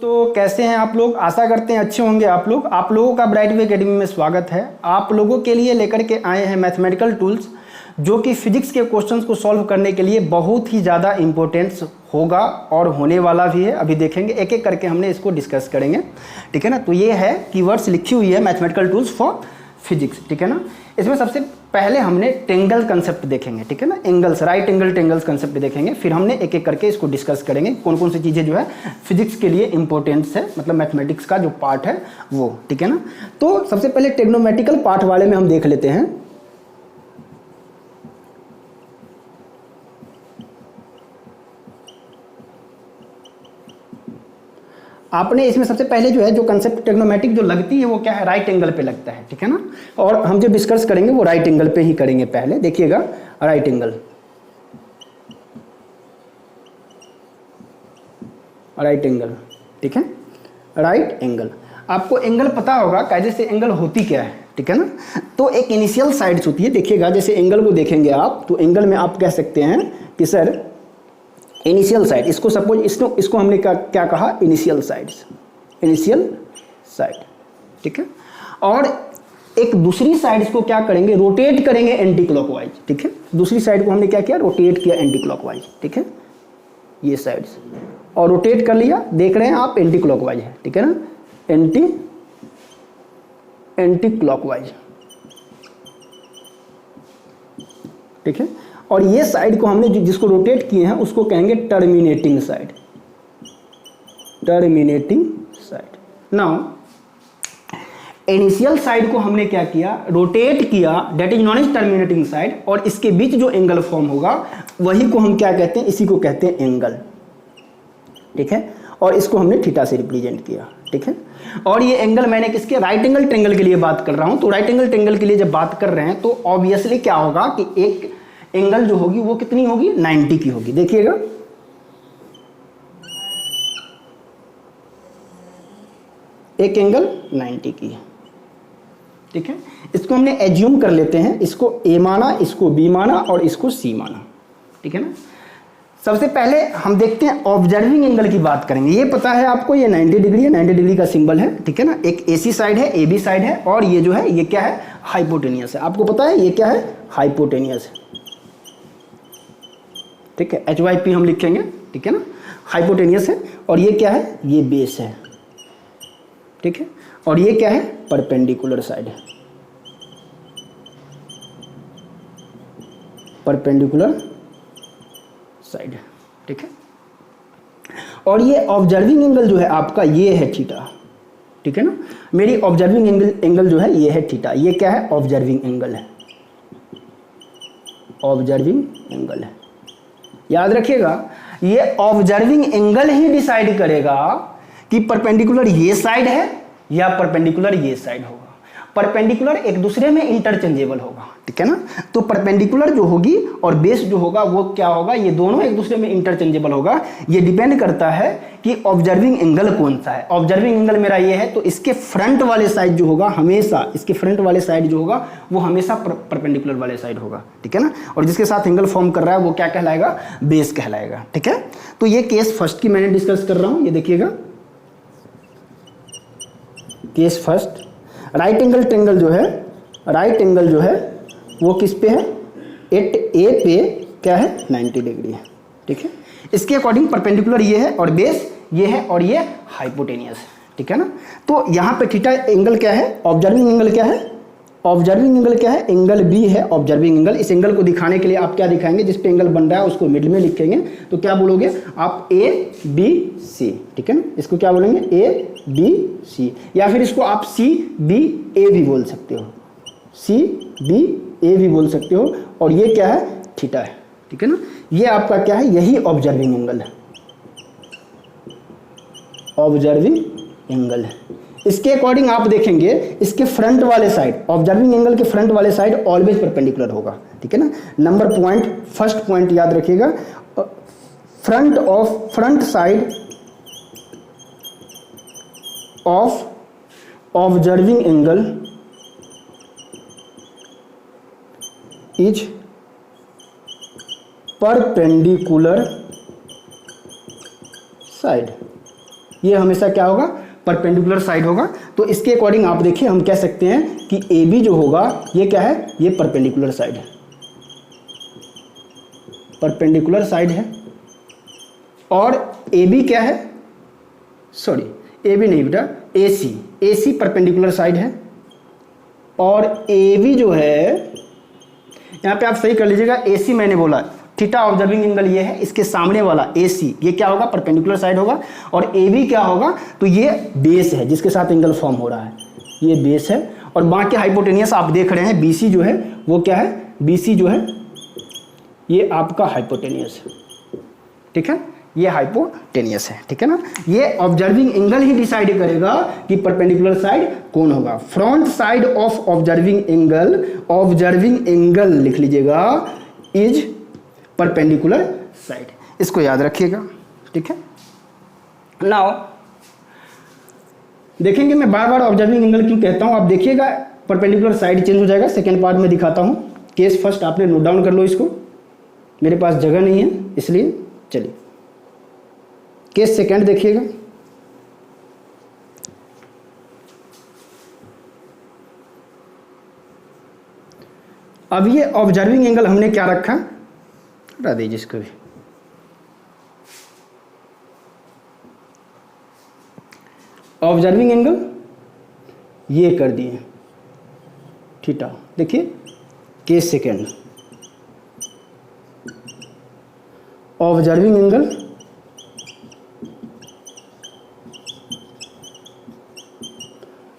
तो कैसे हैं आप लोग? आशा करते हैं अच्छे होंगे आप लोगों का ब्राइट वे एकेडमी में स्वागत है। आप लोगों के लिए लेकर के आए हैं मैथमेटिकल टूल्स, जो कि फिजिक्स के क्वेश्चंस को सॉल्व करने के लिए बहुत ही ज़्यादा इंपॉर्टेंस होगा और होने वाला भी है। अभी देखेंगे, एक एक करके हमने इसको डिस्कस करेंगे, ठीक है ना। तो ये है कीवर्ड्स लिखी हुई है मैथमेटिकल टूल्स फॉर फिजिक्स, ठीक है ना। इसमें सबसे पहले हमने टेंगल कंसेप्ट देखेंगे, ठीक है ना। Angles, right angle tangles concept देखेंगे, फिर हमने एक एक करके इसको डिस्कस करेंगे, कौन कौन सी चीज़ें जो है फिजिक्स के लिए इंपॉर्टेंस है, मतलब मैथमेटिक्स का जो पार्ट है वो, ठीक है ना। तो सबसे पहले टेक्नोमेटिकल पार्ट वाले में हम देख लेते हैं। आपने इसमें सबसे पहले जो है जो कंसेप्ट टेक्नोमेटिक जो लगती है वो क्या है, राइट एंगल पे लगता है, ठीक है ना। और हम जो डिस्कस करेंगे वो राइट एंगल पे ही करेंगे। पहले देखिएगा राइट एंगल, राइट एंगल, ठीक है। राइट एंगल, आपको एंगल पता होगा कायदे से एंगल होती क्या है, ठीक है ना। तो एक इनिशियल साइड्स होती है, देखिएगा जैसे एंगल को देखेंगे आप, तो एंगल में आप कह सकते हैं कि सर इनिशियल साइड, इसको सपोज इसको हमने क्या कहा, इनिशियल साइड्स, इनिशियल साइड, ठीक है। और एक दूसरी साइड को क्या करेंगे, रोटेट करेंगे एंटी क्लॉकवाइज, ठीक है। दूसरी साइड को हमने क्या किया, रोटेट किया एंटी क्लॉकवाइज, ठीक है। ये साइड्स और रोटेट कर लिया, देख रहे हैं आप एंटी क्लॉकवाइज है, ठीक है ना, एंटी क्लॉकवाइज, ठीक है। और ये साइड को हमने जिसको रोटेट किए हैं उसको कहेंगे terminating side, terminating side. Now initial side को हमने क्या किया, रोटेट किया, that is known as terminating side, और इसके बीच जो एंगल फॉर्म होगा वही को हम क्या कहते हैं, इसी को कहते हैं एंगल, ठीक है। और इसको हमने थीटा से रिप्रेजेंट किया, ठीक है। और ये एंगल मैंने किसके, राइट एंगल ट्रायंगल के लिए बात कर रहा हूं। तो राइट एंगल ट्रायंगल के लिए जब बात कर रहे हैं तो ऑब्वियसली क्या होगा कि एक एंगल जो होगी वो कितनी होगी, 90 की होगी। देखिएगा एक एंगल 90 की है, ठीक है। इसको हमने एज्यूम कर लेते हैं, इसको ए माना, इसको बी माना और इसको सी माना, ठीक है ना। सबसे पहले हम देखते हैं ऑब्जर्विंग एंगल की बात करेंगे। ये पता है आपको, ये 90 डिग्री है, 90 डिग्री का सिंबल है, ठीक है ना। एक एसी साइड है, ए बी साइड है, और ये जो है ये क्या है, हाइपोटेनियस है। आपको पता है ये क्या है, हाइपोटेनियस है, ठीक है। HYP हम लिखेंगे, ठीक है ना, हाइपोटेनियस है। और ये क्या है, ये बेस है, ठीक है। और ये क्या है, परपेंडिकुलर साइड है, परपेंडिकुलर साइड है, ठीक है। और ये ऑब्जर्विंग एंगल जो है आपका ये है थीटा, ठीक है ना। मेरी ऑब्जर्विंग एंगल जो है ये है थीटा। ये क्या है, ऑब्जर्विंग एंगल है, ऑब्जर्विंग एंगल है। याद रखिएगा, ये ऑब्जर्विंग एंगल ही डिसाइड करेगा कि परपेंडिकुलर ये साइड है या परपेंडिकुलर ये साइड होगा। परपेंडिकुलर एक दूसरे में इंटरचेंजेबल होगा, ठीक है ना। तो परपेंडिकुलर जो होगी और बेस जो होगा वो क्या होगा, ये दोनों एक दूसरे में इंटरचेंजेबल होगा। ये डिपेंड करता है कि ऑब्जर्विंग एंगल कौन सा है। ऑब्जर्विंग एंगल मेरा ये है, तो इसके फ्रंट वाले साइड जो होगा हमेशा, इसके फ्रंट वाले साइड जो होगा वो हमेशा परपेंडिकुलर वाले साइड होगा, ठीक है ना। और जिसके साथ एंगल फॉर्म कर रहा है वो क्या कहलाएगा, बेस कहलाएगा, ठीक है। तो ये केस फर्स्ट की मैंने डिस्कस कर रहा हूं, ये देखिएगा case first. Right angle triangle जो है, राइट एंगल जो है वो किस पे है, एट ए पे क्या है, 90 डिग्री है, ठीक है। इसके अकॉर्डिंग परपेंडिकुलर ये है और बेस ये है और ये हाइपोटेनियस है, ठीक है ना। तो यहाँ पे थीटा एंगल क्या है, ऑब्जर्विंग एंगल क्या है, ऑब्जर्विंग एंगल क्या है, एंगल बी है ऑब्जर्विंग एंगल। इस एंगल को दिखाने के लिए आप क्या दिखाएंगे, जिस पे एंगल बन रहा है उसको मिड में लिखेंगे, तो क्या बोलोगे आप, ए बी सी, ठीक है ना। इसको क्या बोलेंगे, ए बी सी, या फिर इसको आप सी बी ए भी बोल सकते हो, सी बी ए भी बोल सकते हो। और ये क्या है, थीटा है, ठीक है ना। ये आपका क्या है, यही ऑब्जर्विंग एंगल है, ऑब्जर्विंग एंगल है। इसके अकॉर्डिंग आप देखेंगे इसके फ्रंट वाले साइड, ऑब्जर्विंग एंगल के फ्रंट वाले साइड ऑलवेज परपेंडिकुलर होगा, ठीक है ना। नंबर पॉइंट, फर्स्ट पॉइंट याद रखिएगा, front side of observing angle is perpendicular side, ये हमेशा क्या होगा, परपेंडिकुलर साइड होगा। तो इसके अकॉर्डिंग आप देखिए हम कह सकते हैं कि ए बी जो होगा ये क्या है, ये परपेंडिकुलर साइड है, परपेंडिकुलर साइड है। और ए बी क्या है, सॉरी ए बी नहीं बेटा, ए सी परपेंडिकुलर साइड है। और ए बी जो है, यहाँ पे आप सही कर लीजिएगा, ए सी मैंने बोला, थीटा ऑब्जर्विंग एंगल ये है, इसके सामने वाला ए सी ये क्या होगा, परपेंडिकुलर साइड होगा। और ए बी क्या होगा, तो ये बेस है जिसके साथ एंगल फॉर्म हो रहा है, ये बेस है। और बाकी हाइपोटेनियस आप देख रहे हैं, बी सी जो है वो क्या है, बी सी जो है ये आपका हाइपोटेनियस है, ठीक है, ये हाइपोटेनियस है, ठीक है ना। ये ऑब्जर्विंग एंगल ही डिसाइड करेगा कि परपेंडिकुलर साइड कौन होगा। Front side of observing angle लिख लीजिएगा इज परपेंडिकुलर साइड, इसको याद रखिएगा, ठीक है। नाउ देखेंगे, मैं बार बार ऑब्जर्विंग एंगल क्यों कहता हूं, आप देखिएगा परपेंडिकुलर साइड चेंज हो जाएगा। सेकेंड पार्ट में दिखाता हूं। केस फर्स्ट आपने नोट डाउन कर लो इसको, मेरे पास जगह नहीं है इसलिए। चलिए केस सेकेंड देखिएगा। अब ये ऑब्जर्विंग एंगल हमने क्या रखा, हटा दीजिए इसको भी। ऑब्जर्विंग एंगल ये कर दिए थीटा। देखिए केस सेकेंड, ऑब्जर्विंग एंगल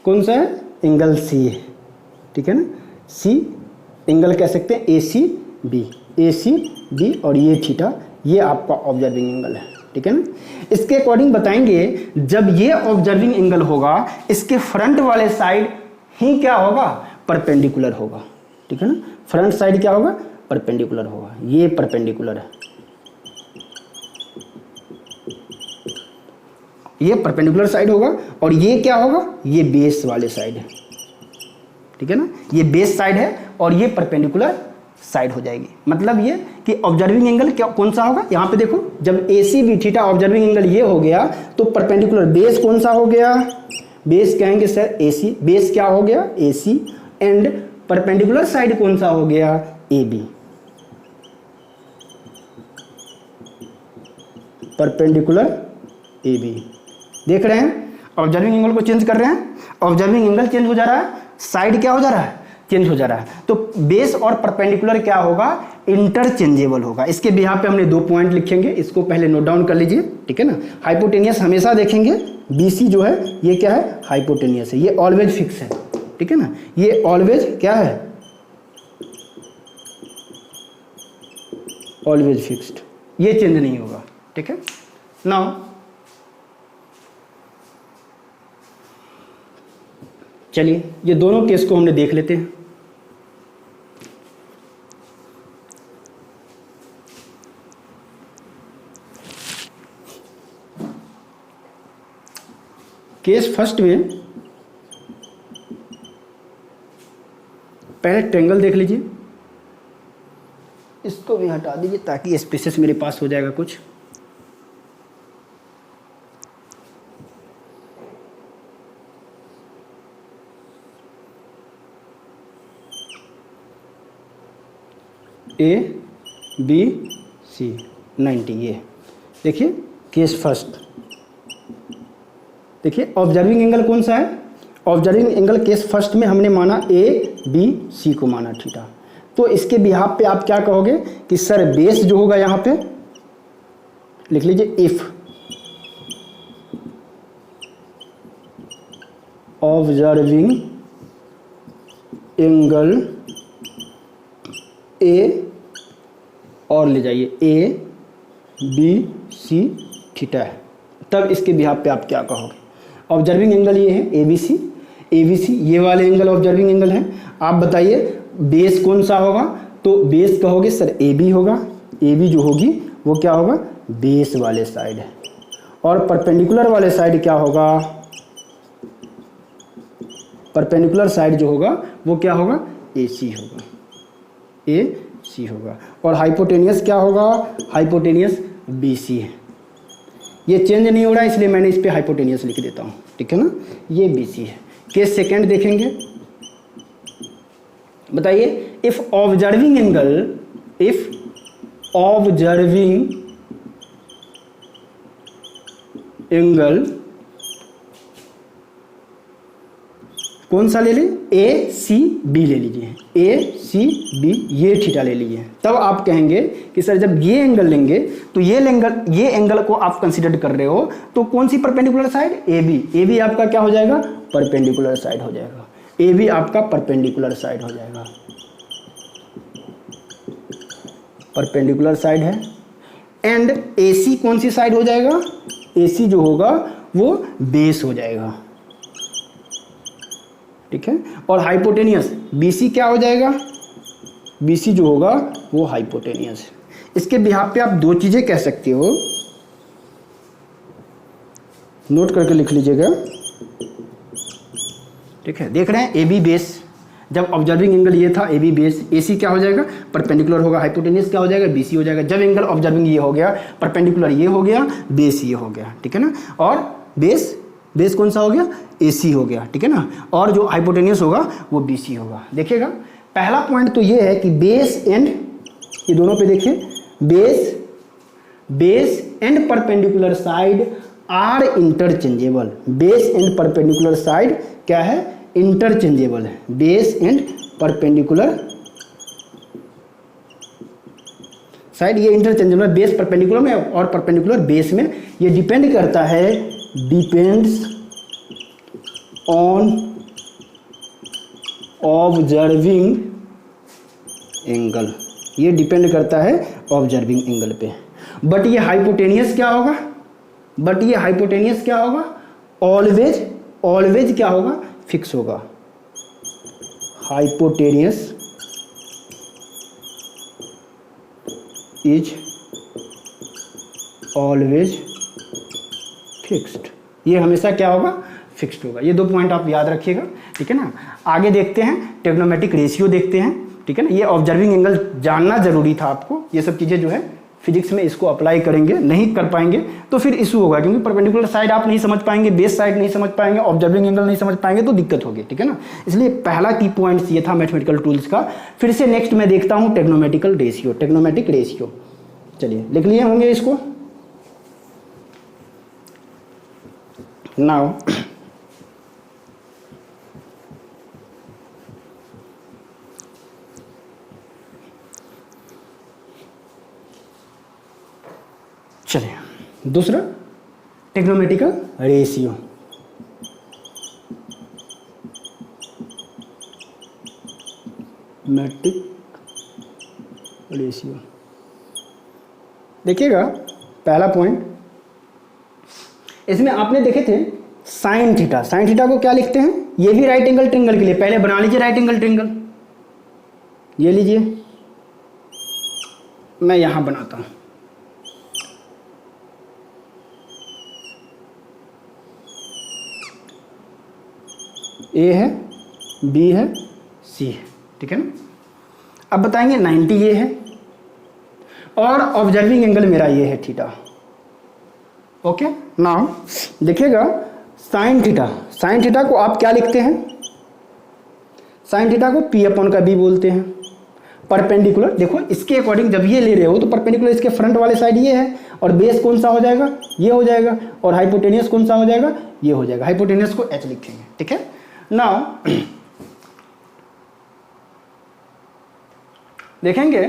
कौन सा है, एंगल सी है, ठीक है ना। सी एंगल कह सकते हैं ए सी बी, और ये थीटा ये आपका ऑब्जर्विंग एंगल है, ठीक है ना। इसके अकॉर्डिंग बताएंगे, जब ये ऑब्जर्विंग एंगल होगा इसके फ्रंट वाले साइड ही क्या होगा, परपेंडिकुलर होगा, ठीक है ना। फ्रंट साइड क्या होगा, परपेंडिकुलर होगा, ये परपेंडिकुलर है, ये परपेंडिकुलर साइड होगा। और ये क्या होगा, ये बेस वाले साइड है, ठीक है ना, ये बेस साइड है और ये परपेंडिकुलर साइड हो जाएगी। मतलब ये कि ऑब्जर्विंग एंगल क्या कौन सा होगा, यहाँ पे देखो, जब A C B theta observing angle ये हो गया तो परपेंडिकुलर बेस कौन सा हो गया, बेस कहेंगे सर ए सी, बेस क्या हो गया A C, and perpendicular side कौन सा हो गया, A B, perpendicular A B. देख रहे हैं ऑब्जर्विंग एंगल को चेंज कर रहे हैं, ऑब्जर्विंग एंगल चेंज हो जा रहा है, साइड क्या हो जा रहा है, चेंज हो जा रहा है। तो बेस और परपेंडिकुलर क्या होगा, इंटरचेंजेबल होगा। इसके बिहाफ पे हमने 2 पॉइंट लिखेंगे, इसको पहले नोट डाउन कर लीजिए, ठीक है ना। हाइपोटेनियस हमेशा देखेंगे, बीसी जो है ये क्या है, हाइपोटेनियस है, ये ऑलवेज फिक्स है, ठीक है ना, ये ऑलवेज क्या है, ऑलवेज फिक्स्ड, ये चेंज नहीं होगा, ठीक है। नाउ चलिए ये दोनों केस को हमने देख लेते हैं। केस फर्स्ट में पहले ट्रेंगल देख लीजिए, इसको भी हटा दीजिए ताकि स्पेसेस मेरे पास हो जाएगा कुछ। ए बी सी 90, ये देखिए केस फर्स्ट। देखिए ऑब्जर्विंग एंगल कौन सा है, ऑब्जर्विंग एंगल केस फर्स्ट में हमने माना ए बी सी को माना थीटा। तो इसके बिहाफ पे आप क्या कहोगे कि सर बेस जो होगा यहाँ पे लिख लीजिए, इफ ऑब्जर्विंग एंगल ए और ले जाइए ए बी सी थीटा है, तब इसके बिहाफ पे आप क्या कहोगे। ऑब्जर्विंग एंगल ये है ए बी सी, ये वाले एंगल ऑब्जर्विंग एंगल है। आप बताइए बेस कौन सा होगा, तो बेस कहोगे सर ए बी होगा, ए बी जो होगी वो क्या होगा, बेस वाले साइड है। और परपेंडिकुलर वाले साइड क्या होगा, परपेंडिकुलर साइड जो होगा वो क्या होगा, ए सी होगा, ए सी होगा। और हाइपोटेनियस क्या होगा, हाइपोटेनियस बी सी है। ये चेंज नहीं हो रहा है, इसलिए मैंने इस पे हाइपोटेनियस लिख देता हूँ, ठीक है ना। ये BC है। केस सेकंड देखेंगे, बताइए, इफ ऑब्जर्विंग एंगल कौन सा ले लें, ACB ले लीजिए, ACB ये थीटा ले लीजिए, तब आप कहेंगे कि सर जब ये एंगल लेंगे तो ये एंगल को आप कंसीडर कर रहे हो तो कौन सी परपेंडिकुलर साइड, AB आपका क्या हो जाएगा, परपेंडिकुलर साइड हो जाएगा, AB आपका परपेंडिकुलर साइड हो जाएगा, परपेंडिकुलर साइड है। एंड AC कौन सी साइड हो जाएगा, AC जो होगा वो बेस हो जाएगा, ठीक है। और हाइपोटेनियस BC क्या हो जाएगा, BC जो होगा वो हाइपोटेनियस। इसके बिहाफ पे आप दो चीजें कह सकते हो, नोट करके लिख लीजिएगा, ठीक है। देख रहे हैं AB बेस, जब ऑब्जर्विंग एंगल ये था AB बेस, AC क्या हो जाएगा, परपेंडिकुलर होगा, हाइपोटेनियस क्या हो जाएगा, BC हो जाएगा। जब एंगल ऑब्जर्विंग ये हो गया, परपेंडिकुलर ये हो गया, बेस ये हो गया, ठीक है ना। और बेस कौन सा हो गया, AC हो गया, ठीक है ना। और जो हाइपोटेनियस होगा वो BC होगा। देखिएगा, पहला पॉइंट तो ये है कि बेस एंड, ये दोनों पे देखिए, base and perpendicular side are interchangeable. Base and perpendicular side क्या है, इंटरचेंजेबल है। बेस एंड परपेंडिकुलर साइड ये इंटरचेंजेबल है, बेस परपेंडिकुलर में और परपेंडिकुलर बेस में। ये डिपेंड करता है, डिपेंड्स ऑन ऑब्जर्विंग एंगल, ये डिपेंड करता है ऑब्जर्विंग एंगल पे। बट ये हाइपोटेनियस क्या होगा, ऑलवेज क्या होगा, फिक्स होगा। हाइपोटेनियस इज ऑलवेज फिक्स्ड, ये हमेशा क्या होगा, फिक्स्ड होगा। ये दो पॉइंट आप याद रखिएगा, ठीक है ना। आगे देखते हैं, ट्रिग्नोमेट्रिक रेशियो देखते हैं, ठीक है ना। ये ऑब्जर्विंग एंगल जानना जरूरी था आपको, ये सब चीजें जो है फिजिक्स में इसको अप्लाई करेंगे, नहीं कर पाएंगे तो फिर इशू होगा, क्योंकि परपेंडिकुलर साइड आप नहीं समझ पाएंगे, बेस साइड नहीं समझ पाएंगे, ऑब्जर्विंग एंगल नहीं समझ पाएंगे तो दिक्कत होगी, ठीक है ना। इसलिए पहला की पॉइंट ये था मैथमेटिकल टूल्स का। फिर से नेक्स्ट मैं देखता हूँ ट्रिग्नोमेट्रिक रेशियो। चलिए लिख लिए होंगे इसको। नाउ चलिए, दूसरा ट्रिग्नोमेट्रिकल रेशियो। मैट्रिक रेशियो देखिएगा, पहला पॉइंट इसमें आपने देखे थे साइन थीटा। साइन थीटा को क्या लिखते हैं, ये भी राइट एंगल ट्रिंगल के लिए, पहले बना लीजिए राइट एंगल ट्रिंगल, ये लीजिए, मैं यहां बनाता हूं। ए है, बी है, सी है, ठीक है ना। अब बताएंगे 90 ये है और ऑब्जर्विंग एंगल मेरा ये है थीटा। ओके, नाउ देखिएगा साइन थीटा को आप क्या लिखते हैं, साइन थीटा को P अपॉन का B बोलते हैं। परपेंडिकुलर देखो, इसके अकॉर्डिंग जब ये ले रहे हो तो परपेंडिकुलर इसके फ्रंट वाले साइड ये है और बेस कौन सा हो जाएगा, ये हो जाएगा, और हाइपोटेनियस कौन सा हो जाएगा, ये हो जाएगा। हाइपोटेनियस को H लिखेंगे, ठीक है। नाउ देखेंगे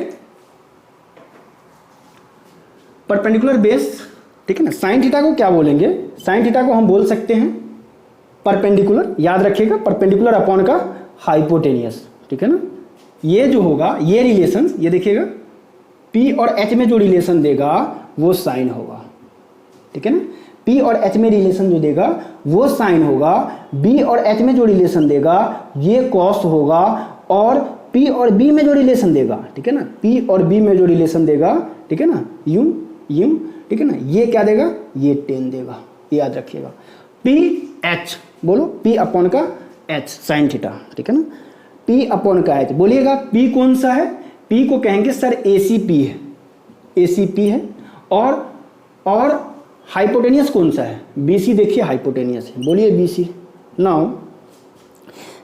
परपेंडिकुलर बेस, ठीक है ना। साइन थीटा को क्या बोलेंगे, साइन थीटा को हम बोल सकते हैं परपेंडिकुलर, याद रखिएगा, परपेंडिकुलर अपॉन का हाइपोटेनियस, ठीक है ना। ये जो होगा, ये रिलेशन, ये देखिएगा P और H में जो रिलेशन देगा वो साइन होगा, ठीक है ना। P और H में रिलेशन जो देगा वो साइन होगा, B और H में जो रिलेशन देगा ये कॉस होगा, और P और B में जो रिलेशन देगा, ठीक है ना, P और B में जो रिलेशन देगा, ठीक है ना, यूं, ठीक है ना, ये क्या देगा, ये टेन देगा, ये याद रखिएगा। PH बोलो, P अपॉन का H साइन थीटा, ठीक है ना। P अपॉन का H बोलिएगा, P कौन सा है, P को कहेंगे सर ACP है, ACP है, और हाइपोटेनियस कौन सा है? BC देखिए हाइपोटेनियस है, बोलिए BC। नाउ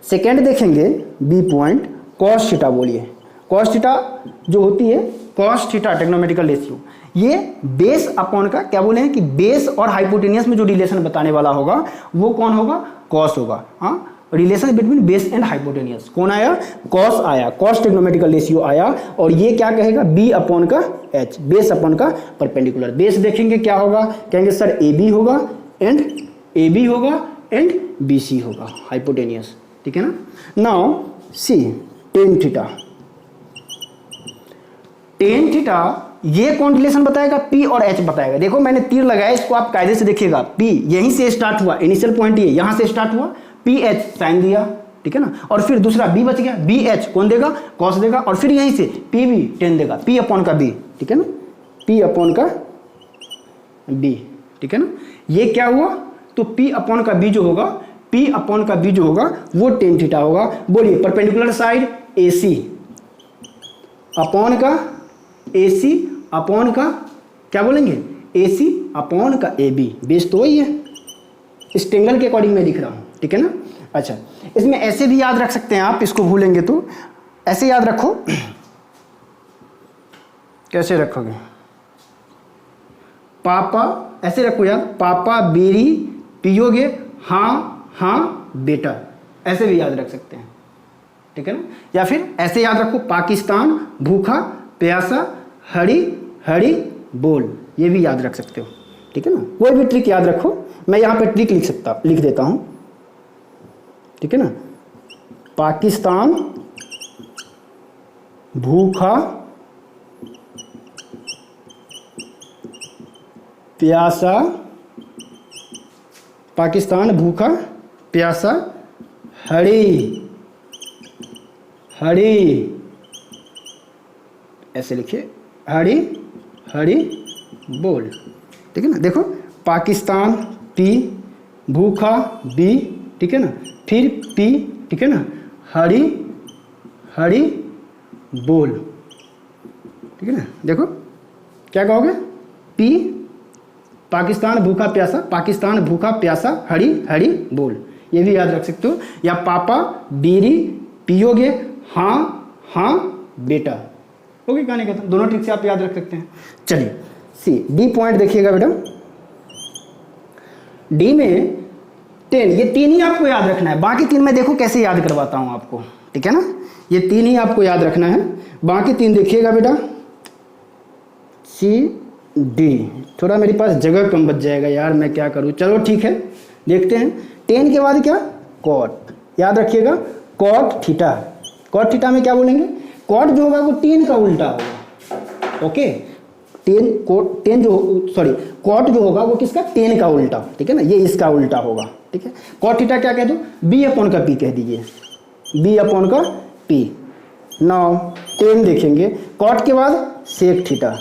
सेकेंड देखेंगे B पॉइंट कॉस थीटा, बोलिए कॉस थीटा जो होती है कॉस थीटा ट्रिग्नोमेट्रिकल रेशियो, ये बेस अपॉन का क्या बोले हैं कि बेस और हाइपोटेनियस में जो रिलेशन बताने वाला होगा वो कौन होगा? कॉस होगा। हाँ, relation between base and hypotenuse कौन आया? कॉस आया, कॉस ट्रिग्नोमेट्रिकल रेशियो आया। और ये क्या कहेगा? B अपॉन का H, बेस अपॉन का परपेंडिकुलर। बेस देखेंगे क्या होगा? कहेंगे सर AB होगा एंड AB होगा एंड BC होगा, हाइपोटेनियस, ठीक है ना। Now see tan theta, tan theta ये कौन रिलेशन बताएगा? P और H बताएगा। देखो मैंने तीर लगाया, इसको आप कायदे से देखिएगा। P यहीं से स्टार्ट हुआ, इनिशियल पॉइंट ये यहां से स्टार्ट हुआ, PH साइन दिया, ठीक है ना। और फिर दूसरा B बच गया, BH कौन देगा? कॉस देगा। और फिर यहीं से PB टेन देगा, P अपॉन का B, ठीक है ना, P अपॉन का B, ठीक है ना। ये क्या हुआ? तो P अपॉन का B जो होगा, P अपॉन का B जो होगा वो टेन थीटा होगा। बोलिए परपेंडिकुलर साइड AC अपॉन का AC अपॉन का क्या बोलेंगे? AC अपॉन का AB, बेस तो वही है, इस ट्रेंगल के अकॉर्डिंग मैं लिख रहा हूं, ठीक है ना। अच्छा, इसमें ऐसे भी याद रख सकते हैं आप, इसको भूलेंगे तो ऐसे याद रखो। कैसे रखोगे? पापा, ऐसे रखो याद, पापा बीड़ी पियोगे? हाँ हाँ बेटा, ऐसे भी याद रख सकते हैं, ठीक है ना। या फिर ऐसे याद रखो, पाकिस्तान भूखा प्यासा हरी हरी बोल, ये भी याद रख सकते हो, ठीक है ना। कोई भी ट्रिक याद रखो, मैं यहाँ पे ट्रिक लिख देता हूँ, ठीक है ना। पाकिस्तान भूखा प्यासा, पाकिस्तान भूखा प्यासा हरी हरी, ऐसे लिखिए, हरी हरी बोल, ठीक है ना। देखो पाकिस्तान P, भूखा B, ठीक है ना, फिर P, ठीक है ना, हरी हरी बोल, ठीक है ना। देखो क्या कहोगे? P पाकिस्तान भूखा प्यासा, पाकिस्तान भूखा प्यासा हरी हरी बोल, ये भी याद रख सकते हो। या पापा बीड़ी पियोगे? हाँ हाँ बेटा, ओके, कहानी खत्म। दोनों ट्रिक से आप याद रख सकते हैं। चलिए सी D पॉइंट देखिएगा बेटा, D में 10, ये तीन ही आपको याद रखना है, बाकी तीन मैं देखो कैसे याद करवाता हूं आपको, ठीक है ना। ये तीन ही आपको याद रखना है, बाकी तीन देखिएगा बेटा। CD, थोड़ा मेरे पास जगह कम बच जाएगा यार, मैं क्या करूं, चलो ठीक है देखते हैं। 10 के बाद क्या? कॉट, याद रखिएगा, कॉट थीटा। कॉट थीटा में क्या बोलेंगे? कॉट जो होगा वो 10 का उल्टा होगा, ओके। 10 जो सॉरी कॉट जो होगा वो किसका? 10 का उल्टा, ठीक है ना, ये इसका उल्टा होगा, ठीक है। कॉट थीटा क्या कह दो? B अपॉन का P कह दीजिए, B अपॉन का P। नाउ 10 देखेंगे, कॉट के बाद सेक थीटा,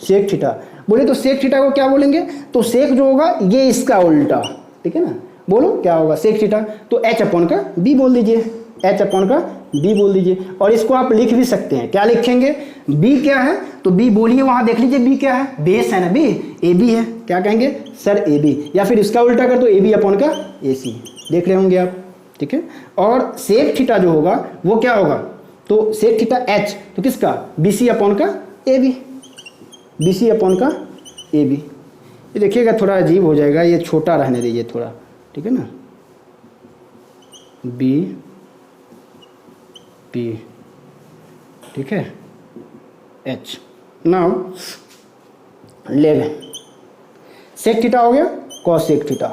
सेक थीटा बोले तो सेक थीटा को क्या बोलेंगे? तो सेक जो होगा ये इसका उल्टा, ठीक है ना। बोलो क्या होगा? सेक थीटा, तो H अपॉन का B बोल दीजिए, H अपॉन का B बोल दीजिए। और इसको आप लिख भी सकते हैं, क्या लिखेंगे? B क्या है? तो B बोलिए, वहां देख लीजिए B क्या है, बेस है ना, B AB है, क्या कहेंगे सर AB, या फिर इसका उल्टा कर तो AB अपॉन का AC, देख रहे होंगे आप, ठीक है। और सेक थीटा जो होगा वो क्या होगा? तो सेक थीटा H, तो किसका? BC अपॉन का AB, BC अपॉन का AB। ये देखिएगा थोड़ा अजीब हो जाएगा, ये छोटा रहने दीजिए थोड़ा, ठीक है ना, B P, ठीक है, H। Now leg, sec theta हो गया, कॉसेक थीटा।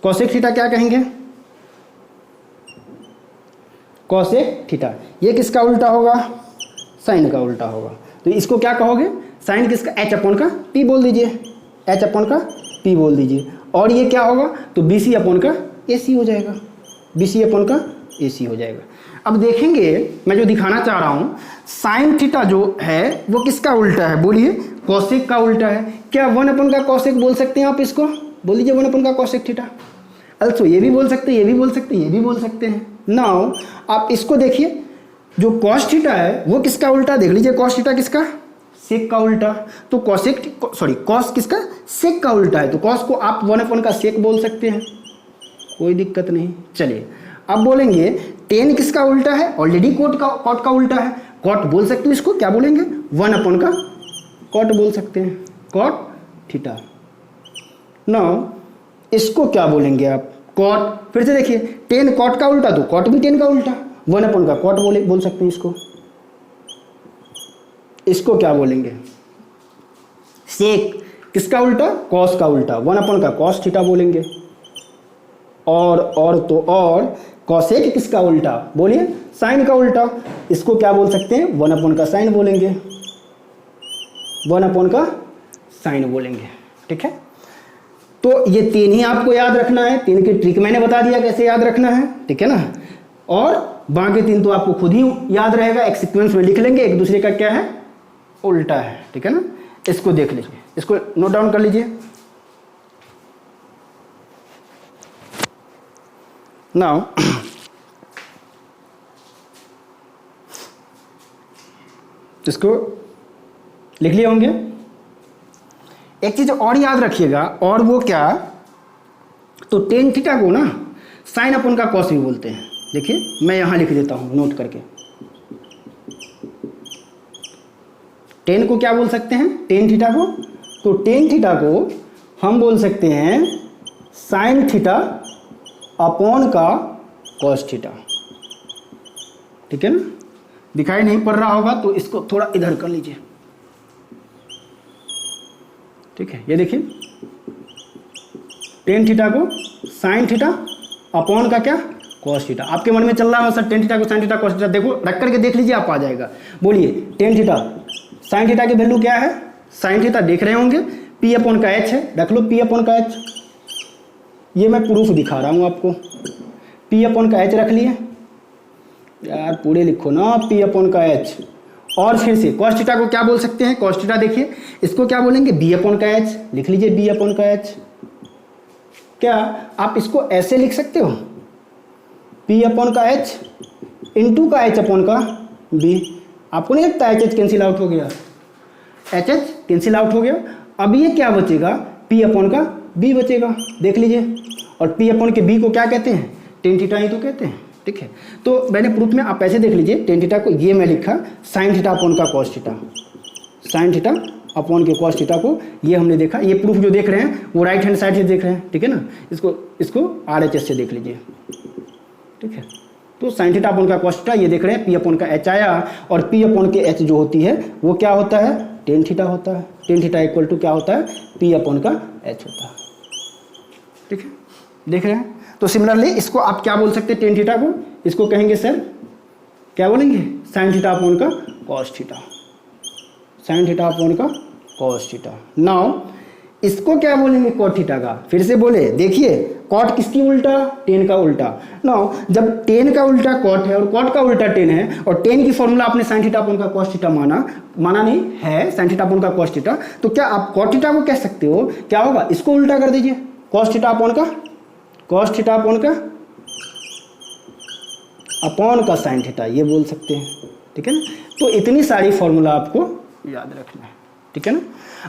कॉसेक थीटा क्या कहेंगे? कॉसेक थीटा, ये किसका उल्टा होगा? साइन का उल्टा होगा। तो इसको क्या कहोगे? साइन किसका? H अपॉन का P बोल दीजिए, H अपॉन का P बोल दीजिए। और ये क्या होगा? तो BC अपॉन का AC हो जाएगा, BC अपॉन का AC हो जाएगा। अब देखेंगे मैं जो दिखाना चाह रहा हूं, साइन थीटा जो है वो किसका उल्टा है? बोलिए, कॉसेक का उल्टा है। क्या 1 अपॉन का कॉसेक बोल सकते हैं आप? इसको बोल दीजिए 1 अपॉन का कॉसेक थीटा। अल्सो ये भी बोल सकते हैं, ये भी बोल सकते हैं, ये भी बोल सकते हैं। नाउ आप इसको देखिए, जो कॉस थीटा है वो किसका उल्टा? देख लीजिए, कॉस थीटा किसका? सेक का उल्टा, तो कॉस किसका, सेक का उल्टा है, तो कॉस को आप 1 का सेक बोल सकते हैं, कोई दिक्कत नहीं। चलिए अब बोलेंगे टेन किसका उल्टा है, ऑलरेडी कॉट का उल्टा है, कॉट बोल सकते हो, इसको क्या बोलेंगे 1 का कॉट बोल सकते हैं, कॉट थीटा। नाउ इसको क्या बोलेंगे आप, कॉट, फिर से देखिए टेन कॉट का उल्टा, तो कॉट भी टेन का उल्टा, 1 का कॉट बोल सकते हैं इसको। इसको क्या बोलेंगे, सेक किसका उल्टा, कॉस का उल्टा, 1 का कॉस थीटा बोलेंगे। और कॉसेक किसका उल्टा, बोलिए साइन का उल्टा, इसको क्या बोल सकते हैं 1 का साइन बोलेंगे, 1 का साइन बोलेंगे। ठीक है, तो ये 3 ही आपको याद रखना है, 3 की ट्रिक मैंने बता दिया कैसे याद रखना है, ठीक है ना। और बाकी 3 तो आपको खुद ही याद रहेगा, एक सीक्वेंस में लिख लेंगे, एक दूसरे का क्या है उल्टा है, ठीक है ना। इसको देख लीजिए, इसको नोट डाउन कर लीजिए। नाउ इसको लिख लिए होंगे। एक चीज और याद रखिएगा, और वो क्या, तो टेन थीटा को ना साइन अपन का कॉस भी बोलते हैं। देखिए मैं यहां लिख देता हूं नोट करके, टेन को क्या बोल सकते हैं, टेन थीटा को, तो टेन थीटा को हम बोल सकते हैं साइन थीटा अपॉन का कॉस थीटा, ठीक है ना। दिखाई नहीं पड़ रहा होगा तो इसको थोड़ा इधर कर लीजिए, ठीक है। ये देखिए टेन थीटा को साइन थीटा अपॉन का क्या कॉस थीटा। आपके मन में चल रहा है सर टेन थीटा को साइन थीटा कॉस थीटा, देखो रख करके देख लीजिए, आप आ जाएगा। बोलिए टेन थीटा साइन थीटा की वैल्यू क्या है, साइन थीटा देख रहे होंगे पी अपॉन का एच है, रख लो पी अपॉन का एच, ये मैं प्रूफ दिखा रहा हूं आपको। पी अपॉन का एच रख लिए यार, पूरे लिखो ना पी अपॉन का एच। और फिर से कॉस थीटा को क्या बोल सकते हैं, कॉस थीटा देखिए इसको क्या बोलेंगे बी अपॉन का एच, लिख लीजिए बी अपॉन का एच। क्या आप इसको ऐसे लिख सकते हो, पी अपॉन का एच इंटू का एच अपॉन का बी। आपको नहीं लगता एच एच कैंसिल आउट हो गया, एच एच कैंसिल आउट हो गया। अब ये क्या बचेगा, पी अपॉन का बी बचेगा, देख लीजिए। और पी अपॉन के बी को क्या कहते हैं, टेन थीटा ही तो कहते हैं, ठीक है। तो मैंने प्रूफ में आप ऐसे देख लीजिए, टेन थीटा को ये मैं लिखा साइन थीटा अपॉन का cos theta, sine theta upon के कॉस थीटा को ये हमने देखा। ये प्रूफ जो देख रहे हैं वो राइट हैंड साइड से देख रहे हैं, ठीक है ना। इसको RHS से देख लीजिए, ठीक है। तो साइन थीटा अपॉन का कॉस थीटा ये देख रहे हैं, पी अपॉन का एच आया, और पी अपॉन के एच जो होती है वो क्या होता है, टेन थीटा होता है। टेन थीटा इक्वल टू क्या होता है, पी अपॉन का एच होता है, ठीक है। देख रहे हैं, तो सिमिलरली इसको आप क्या बोल सकते हैं, टेन थीटा को इसको कहेंगे सर क्या बोलेंगे, साइन थीटा अपॉन का cos theta, sine theta upon का कॉस थीटा। नाउ इसको क्या बोलेंगे, कॉट थीटा का। फिर से बोले, देखिए कॉट किसकी उल्टा, टेन का उल्टा। नाउ जब टेन का उल्टा कॉट है और कॉट का उल्टा टेन है, और टेन की फॉर्मूला आपने साइन थीटा अपॉन का कॉस थीटा माना नहीं है, साइन थीटा अपॉन का कॉस थीटा, तो क्या आप कॉट थीटा को कह सकते हो, क्या होगा, इसको उल्टा कर दीजिए, कॉस थीटा अपॉन का कॉस थीटा अपॉन का अपॉन का साइन थीटा, ये बोल सकते हैं, ठीक है ना। तो इतनी सारी फॉर्मूला आपको याद रखना है, ठीक है ना।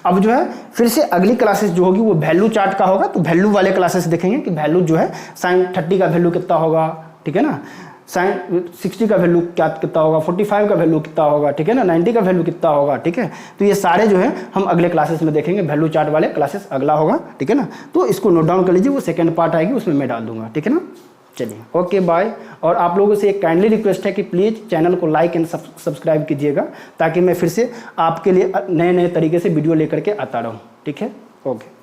अब जो है फिर से अगली क्लासेस जो होगी वो वैल्यू चार्ट का होगा, तो वैल्यू वाले क्लासेस देखेंगे कि वैल्यू जो है साइन 30 का वैल्यू कितना होगा, ठीक है ना, साइन 60 का वैल्यू क्या कितना होगा, 45 का वैल्यू कितना होगा, ठीक है ना, 90 का वैल्यू कितना होगा, ठीक है। तो ये सारे जो है हम अगले क्लासेस में देखेंगे, वैल्यू चार्ट वाले क्लासेस अगला होगा, ठीक है ना। तो इसको नोट डाउन कर लीजिए, वो सेकंड पार्ट आएगी उसमें मैं डाल दूंगा, ठीक है ना। चलिए ओके बाय। और आप लोगों से एक काइंडली रिक्वेस्ट है कि प्लीज़ चैनल को लाइक एंड सब्सक्राइब कीजिएगा, ताकि मैं फिर से आपके लिए नए नए तरीके से वीडियो लेकर के आता रहूँ, ठीक है। ओके।